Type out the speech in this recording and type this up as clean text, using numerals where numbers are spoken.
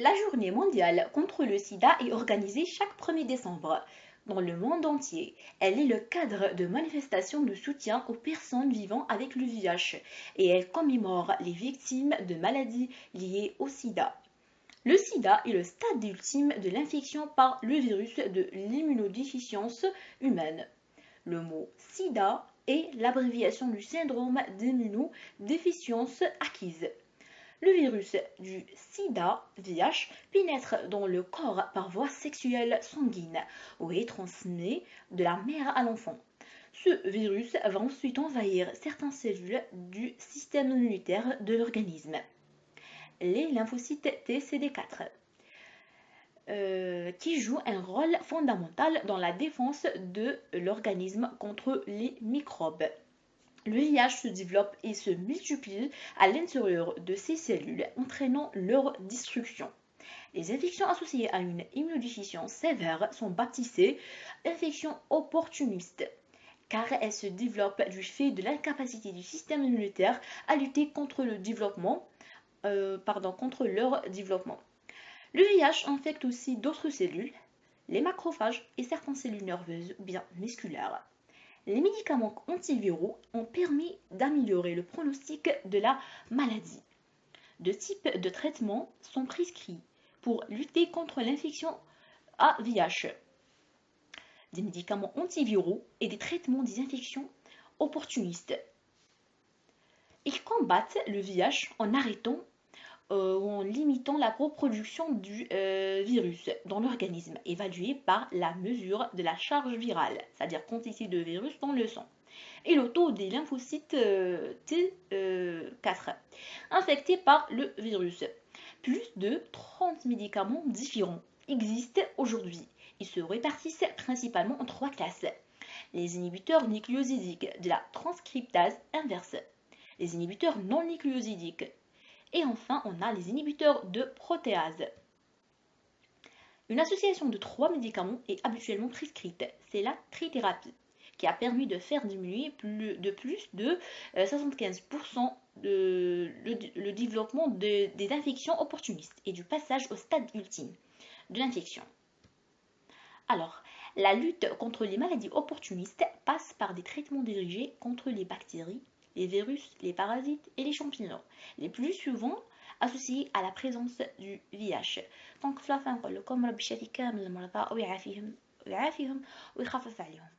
La journée mondiale contre le sida est organisée chaque 1er décembre. Dans le monde entier, elle est le cadre de manifestations de soutien aux personnes vivant avec le VIH et elle commémore les victimes de maladies liées au sida. Le sida est le stade ultime de l'infection par le virus de l'immunodéficience humaine. Le mot sida est l'abréviation du syndrome d'immunodéficience acquise. Le virus du sida, VIH, pénètre dans le corps par voie sexuelle sanguine ou est transmis de la mère à l'enfant. Ce virus va ensuite envahir certaines cellules du système immunitaire de l'organisme. Les lymphocytes TCD4 qui jouent un rôle fondamental dans la défense de l'organisme contre les microbes. Le VIH se développe et se multiplie à l'intérieur de ces cellules, entraînant leur destruction. Les infections associées à une immunodéficience sévère sont baptisées infections opportunistes, car elles se développent du fait de l'incapacité du système immunitaire à lutter contre leur développement. Le VIH infecte aussi d'autres cellules, les macrophages et certaines cellules nerveuses bien musculaires. Les médicaments antiviraux ont permis d'améliorer le pronostic de la maladie. Deux types de traitements sont prescrits pour lutter contre l'infection à VIH. Des médicaments antiviraux et des traitements des infections opportunistes. Ils combattent le VIH en arrêtant ou en limitant la reproduction du virus dans l'organisme, évaluée par la mesure de la charge virale, c'est-à-dire quantité de virus dans le sang, et le taux des lymphocytes T4 infectés par le virus. Plus de 30 médicaments différents existent aujourd'hui. Ils se répartissent principalement en 3 classes. Les inhibiteurs nucléosidiques de la transcriptase inverse, les inhibiteurs non nucléosidiques, et enfin, on a les inhibiteurs de protéase. Une association de 3 médicaments est habituellement prescrite. C'est la trithérapie, qui a permis de faire diminuer de plus de 75% le développement des infections opportunistes et du passage au stade ultime de l'infection. Alors, la lutte contre les maladies opportunistes passe par des traitements dirigés contre les bactéries, les virus, les parasites et les champignons, les plus souvent associés à la présence du VIH. Donc, في la fin نقول لكم ربي يشافي كامل المرضى ويعافيهم ويخفف عليهم.